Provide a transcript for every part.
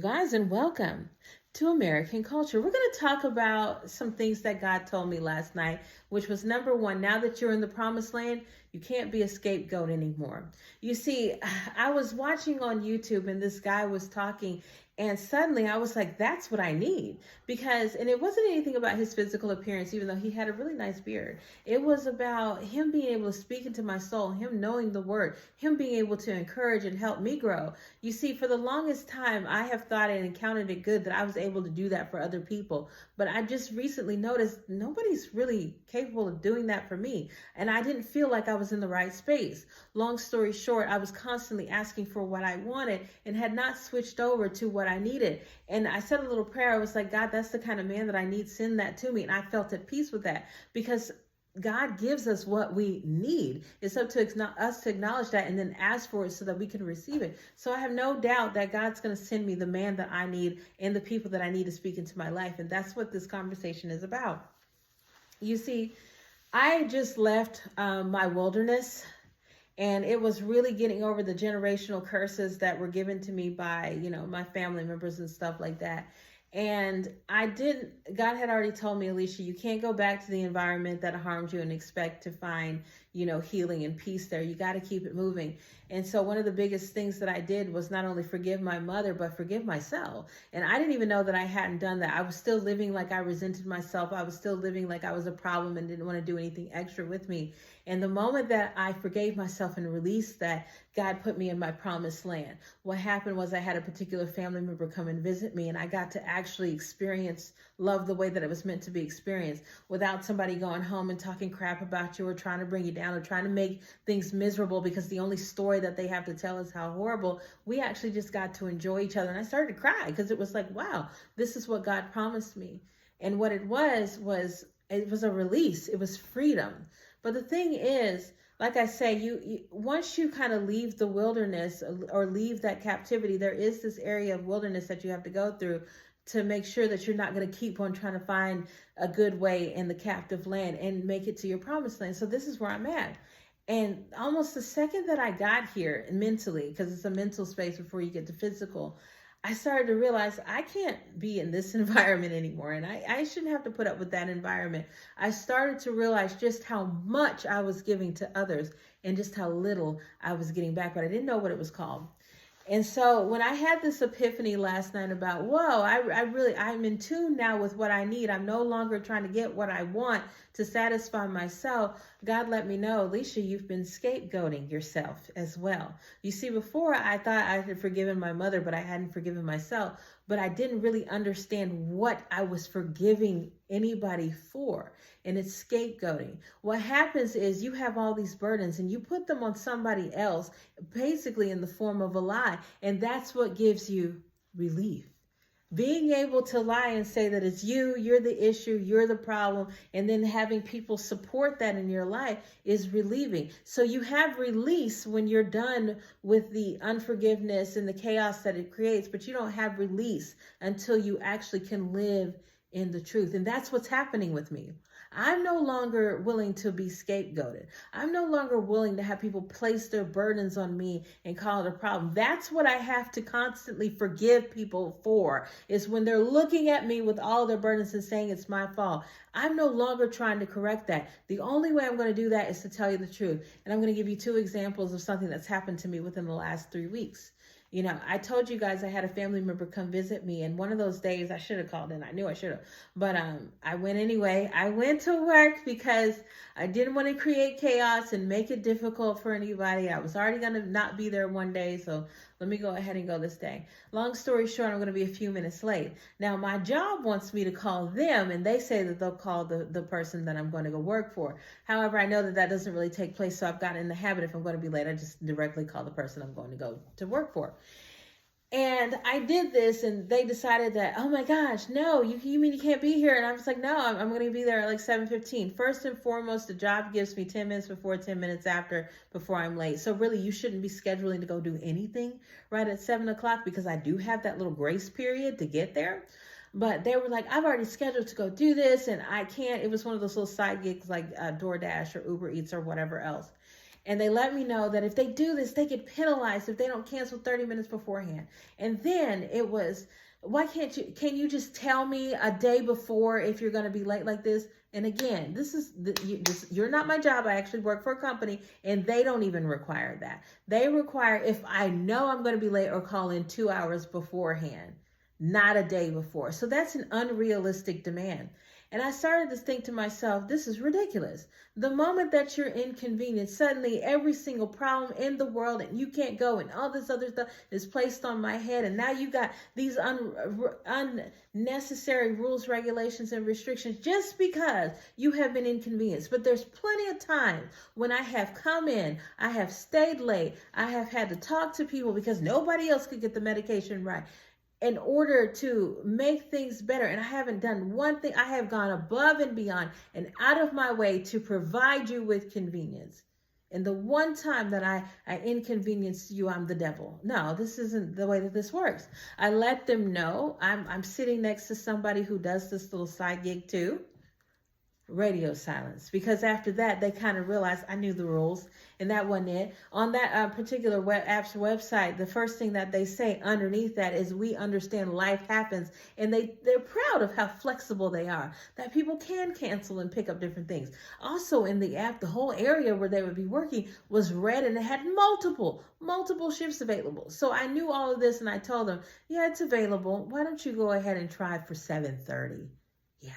Guys, and welcome to American Culture. We're going to talk about some things that God told me last night, which was number one, now that you're in the promised land, you can't be a scapegoat anymore. You see, I was watching on YouTube and this guy was talking, and suddenly I was like, that's what I need. And it wasn't anything about his physical appearance, even though he had a really nice beard. It was about him being able to speak into my soul, him knowing the word, him being able to encourage and help me grow. You see, for the longest time, I have thought and counted it good that I was able to do that for other people. But I just recently noticed nobody's really capable of doing that for me. And I didn't feel like I was in the right space. Long story short, I was constantly asking for what I wanted and had not switched over to what I needed. And I said a little prayer. I was like, God, that's the kind of man that I need. Send that to me. And I felt at peace with that because God gives us what we need. It's up to us to acknowledge that and then ask for it so that we can receive it. So I have no doubt that God's going to send me the man that I need and the people that I need to speak into my life. And that's what this conversation is about. You see, I just left my wilderness, and it was really getting over the generational curses that were given to me by, my family members and stuff like that. And God had already told me, Alicia, you can't go back to the environment that harmed you and expect to find, healing and peace there. You got to keep it moving. And so one of the biggest things that I did was not only forgive my mother, but forgive myself. And I didn't even know that I hadn't done that. I was still living like I resented myself. I was still living like I was a problem and didn't want to do anything extra with me. And the moment that I forgave myself and released that, God put me in my promised land. What happened was I had a particular family member come and visit me, and I got to actually experience love the way that it was meant to be experienced without somebody going home and talking crap about you or trying to bring you down or trying to make things miserable because the only story that they have to tell is how horrible. We actually just got to enjoy each other. And I started to cry because it was like, wow, this is what God promised me. And what it was it was a release. It was freedom. But the thing is, like I say, you once you kind of leave the wilderness or leave that captivity, there is this area of wilderness that you have to go through to make sure that you're not going to keep on trying to find a good way in the captive land and make it to your promised land. So this is where I'm at. And almost the second that I got here mentally, because it's a mental space before you get to physical, I started to realize I can't be in this environment anymore. And I shouldn't have to put up with that environment. I started to realize just how much I was giving to others and just how little I was getting back, but I didn't know what it was called. And so when I had this epiphany last night about, whoa, I'm in tune now with what I need. I'm no longer trying to get what I want to satisfy myself. God let me know, Alicia, you've been scapegoating yourself as well. You see, before I thought I had forgiven my mother, but I hadn't forgiven myself. But I didn't really understand what I was forgiving anybody for. And it's scapegoating. What happens is you have all these burdens and you put them on somebody else, basically in the form of a lie. And that's what gives you relief. Being able to lie and say that it's you're the issue, you're the problem, and then having people support that in your life is relieving. So you have release when you're done with the unforgiveness and the chaos that it creates, but you don't have release until you actually can live in the truth. And that's what's happening with me. I'm no longer willing to be scapegoated. I'm no longer willing to have people place their burdens on me and call it a problem. That's what I have to constantly forgive people for, is when they're looking at me with all their burdens and saying it's my fault. I'm no longer trying to correct that. The only way I'm going to do that is to tell you the truth. And I'm going to give you 2 examples of something that's happened to me within the last 3 weeks. I told you guys I had a family member come visit me, and one of those days I should have called in. I knew I should have, but I went anyway. I went to work because I didn't want to create chaos and make it difficult for anybody. I was already going to not be there one day, so let me go ahead and go this day. Long story short, I'm going to be a few minutes late. Now, my job wants me to call them, and they say that they'll call the person that I'm going to go work for. However, I know that doesn't really take place, so I've gotten in the habit, if I'm going to be late, I just directly call the person I'm going to go to work for. And I did this, and they decided that, oh my gosh, no, you mean you can't be here? And I was like, no, I'm going to be there at like 7:15. First and foremost, the job gives me 10 minutes before, 10 minutes after, before I'm late. So really, you shouldn't be scheduling to go do anything right at 7 o'clock, because I do have that little grace period to get there. But they were like, I've already scheduled to go do this, and I can't. It was one of those little side gigs like DoorDash or Uber Eats or whatever else. And they let me know that if they do this, they get penalized if they don't cancel 30 minutes beforehand. And then it was, can you just tell me a day before if you're going to be late like this? And again, you're not my job. I actually work for a company, and they don't even require that. They require if I know I'm going to be late or call in 2 hours beforehand, not a day before. So that's an unrealistic demand. And I started to think to myself, this is ridiculous. The moment that you're inconvenienced, suddenly every single problem in the world and you can't go and all this other stuff is placed on my head. And now you got these unnecessary rules, regulations, and restrictions just because you have been inconvenienced. But there's plenty of times when I have come in, I have stayed late, I have had to talk to people because nobody else could get the medication right, in order to make things better. And I haven't done one thing. I have gone above and beyond and out of my way to provide you with convenience. And the one time that I inconvenienced you, I'm the devil. No, this isn't the way that this works. I let them know I'm sitting next to somebody who does this little side gig too. Radio silence, because after that they kind of realized I knew the rules, and that wasn't it. On that particular app's website, the first thing that they say underneath that is, we understand life happens, and they're proud of how flexible they are, that people can cancel and pick up different things. Also in the app, the whole area where they would be working was red, and it had multiple shifts available. So I knew all of this, and I told them, yeah, it's available. Why don't you go ahead and try for 7:30? Yeah.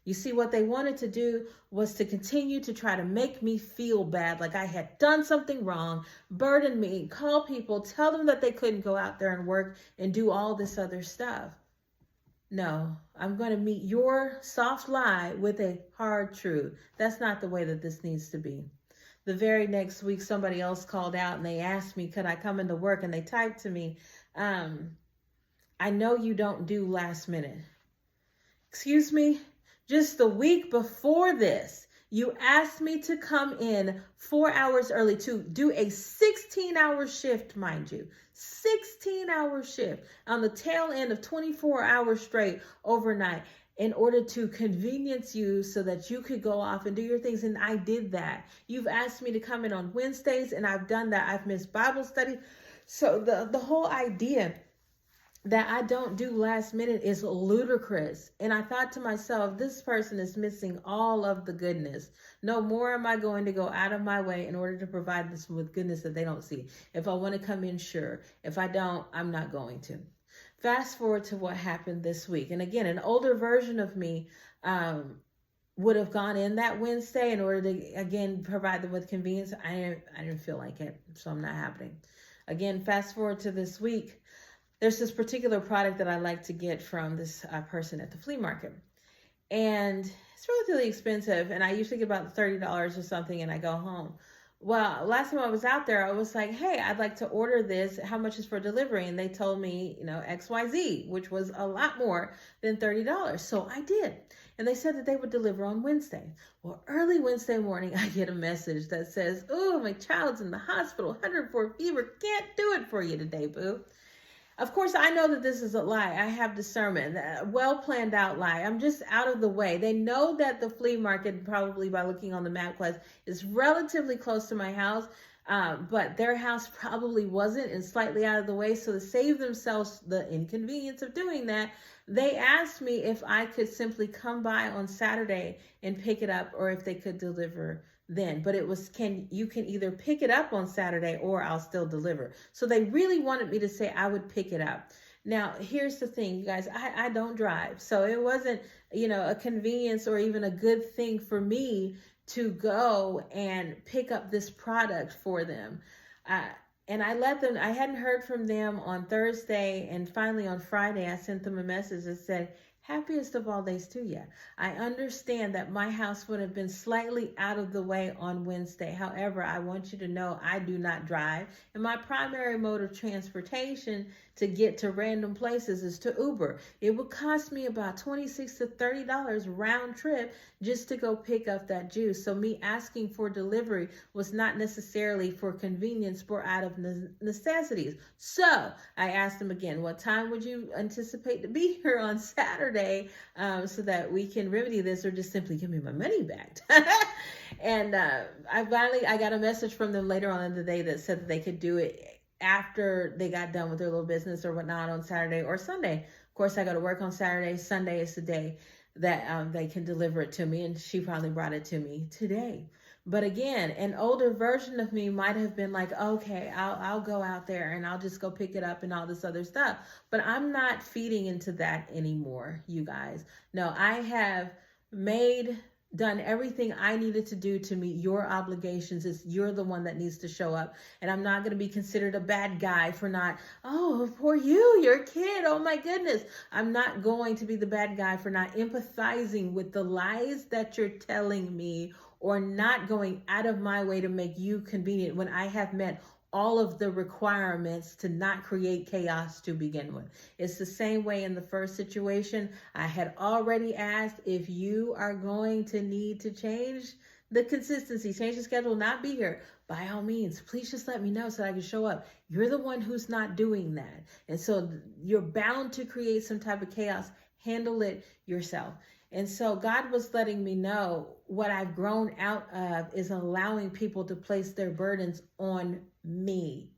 You see, what they wanted to do was to continue to try to make me feel bad, like I had done something wrong, burden me, call people, tell them that they couldn't go out there and work and do all this other stuff. No, I'm going to meet your soft lie with a hard truth. That's not the way that this needs to be. The very next week, somebody else called out and they asked me, could I come into work? And they typed to me, I know you don't do last minute. Excuse me? Just the week before this, you asked me to come in 4 hours early to do a 16-hour shift, mind you, 16-hour shift on the tail end of 24 hours straight overnight in order to convenience you so that you could go off and do your things. And I did that. You've asked me to come in on Wednesdays, and I've done that. I've missed Bible study. So the whole idea that I don't do last minute is ludicrous. And I thought to myself, this person is missing all of the goodness. No more am I going to go out of my way in order to provide this with goodness that they don't see. If I want to come in, sure. If I don't, I'm not going to. Fast forward to what happened this week. And again, an older version of me would have gone in that Wednesday in order to, again, provide them with convenience. I didn't feel like it, so I'm not happening. Again, fast forward to this week. There's this particular product that I like to get from this person at the flea market. And it's relatively expensive. And I usually get about $30 or something and I go home. Well, last time I was out there, I was like, hey, I'd like to order this. How much is for delivery? And they told me, XYZ, which was a lot more than $30. So I did. And they said that they would deliver on Wednesday. Well, early Wednesday morning, I get a message that says, oh, my child's in the hospital, 104 fever. Can't do it for you today, boo. Of course, I know that this is a lie. I have discernment, a well planned out lie. I'm just out of the way. They know that the flea market, probably by looking on the map quest, is relatively close to my house. But their house probably wasn't, and slightly out of the way. So to save themselves the inconvenience of doing that, they asked me if I could simply come by on Saturday and pick it up, or if they could deliver then. But it was, you can either pick it up on Saturday or I'll still deliver. So they really wanted me to say I would pick it up. Now, here's the thing, you guys, I don't drive. So it wasn't, a convenience or even a good thing for me to go and pick up this product for them. And I hadn't heard from them on Thursday. And finally on Friday, I sent them a message that said, happiest of all days to you. I understand that my house would have been slightly out of the way on Wednesday. However, I want you to know I do not drive. And my primary mode of transportation to get to random places is to Uber. It would cost me about $26 to $30 round trip just to go pick up that juice. So me asking for delivery was not necessarily for convenience, but out of necessities. So I asked them again, what time would you anticipate to be here on Saturday? Saturday so that we can remedy this, or just simply give me my money back. And I got a message from them later on in the day that said that they could do it after they got done with their little business or whatnot on Saturday or Sunday. Of course, I go to work on Saturday. Sunday is the day that they can deliver it to me, and she probably brought it to me today. But again, an older version of me might have been like, okay, I'll go out there and I'll just go pick it up and all this other stuff. But I'm not feeding into that anymore, you guys. No, I have done everything I needed to do to meet your obligations. You're the one that needs to show up. And I'm not going to be considered a bad guy for not, oh, poor you're a kid. Oh my goodness. I'm not going to be the bad guy for not empathizing with the lies that you're telling me, or not going out of my way to make you convenient when I have met all of the requirements to not create chaos to begin with. It's the same way in the first situation. I had already asked if you are going to need to change the consistency, change the schedule, not be here. By all means, please just let me know so that I can show up. You're the one who's not doing that. And so you're bound to create some type of chaos. Handle it yourself. And so God was letting me know what I've grown out of is allowing people to place their burdens on me.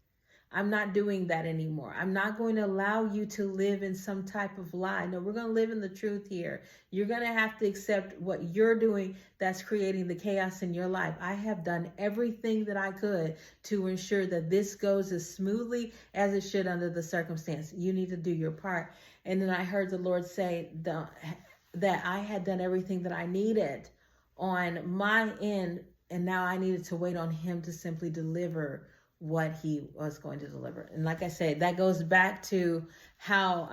I'm not doing that anymore. I'm not going to allow you to live in some type of lie. No, we're going to live in the truth here. You're going to have to accept what you're doing that's creating the chaos in your life. I have done everything that I could to ensure that this goes as smoothly as it should under the circumstance. You need to do your part. And then I heard the Lord say that I had done everything that I needed on my end, and now I needed to wait on him to simply deliver what he was going to deliver. And like I said, that goes back to how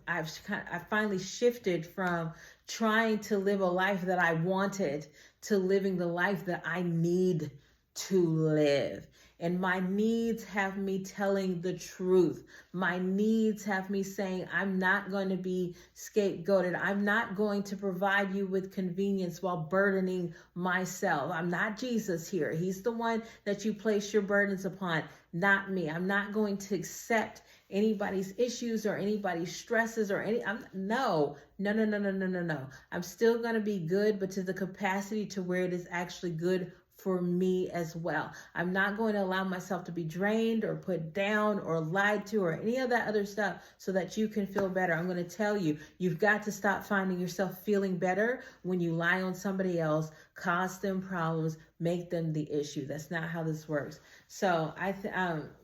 I finally shifted from trying to live a life that I wanted to living the life that I need to live. And my needs have me telling the truth. My needs have me saying, I'm not going to be scapegoated. I'm not going to provide you with convenience while burdening myself. I'm not Jesus here. He's the one that you place your burdens upon, not me. I'm not going to accept anybody's issues or anybody's stresses or no. I'm still going to be good, but to the capacity to where it is actually good for me as well. I'm not going to allow myself to be drained or put down or lied to or any of that other stuff so that you can feel better. I'm going to tell you, you've got to stop finding yourself feeling better when you lie on somebody else, cause them problems, make them the issue. That's not how this works. So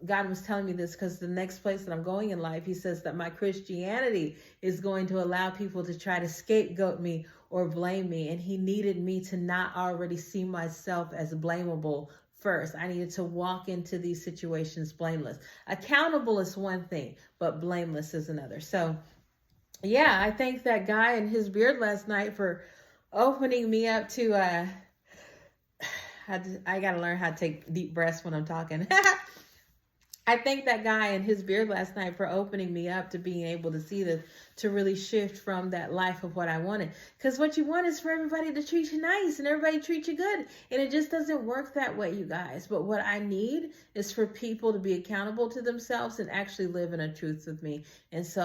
God was telling me this because the next place that I'm going in life, he says that my Christianity is going to allow people to try to scapegoat me or blame me. And he needed me to not already see myself as blamable first. I needed to walk into these situations blameless. Accountable is one thing, but blameless is another. So yeah, I thanked that guy and his beard last night for opening me up to, I got to learn how to take deep breaths when I'm talking. I thank that guy and his beard last night for opening me up to being able to see this, to really shift from that life of what I wanted. Because what you want is for everybody to treat you nice and everybody treat you good. And it just doesn't work that way, you guys. But what I need is for people to be accountable to themselves and actually live in a truth with me. And so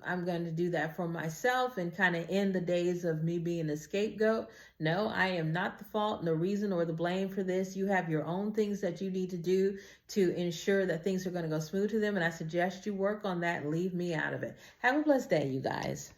I'm going to do that for myself and kind of end the days of me being a scapegoat. No, I am not the fault, no reason or the blame for this. You have your own things that you need to do to ensure that things are going to go smooth to them. And I suggest you work on that and leave me out of it. Have a blessed day, you guys.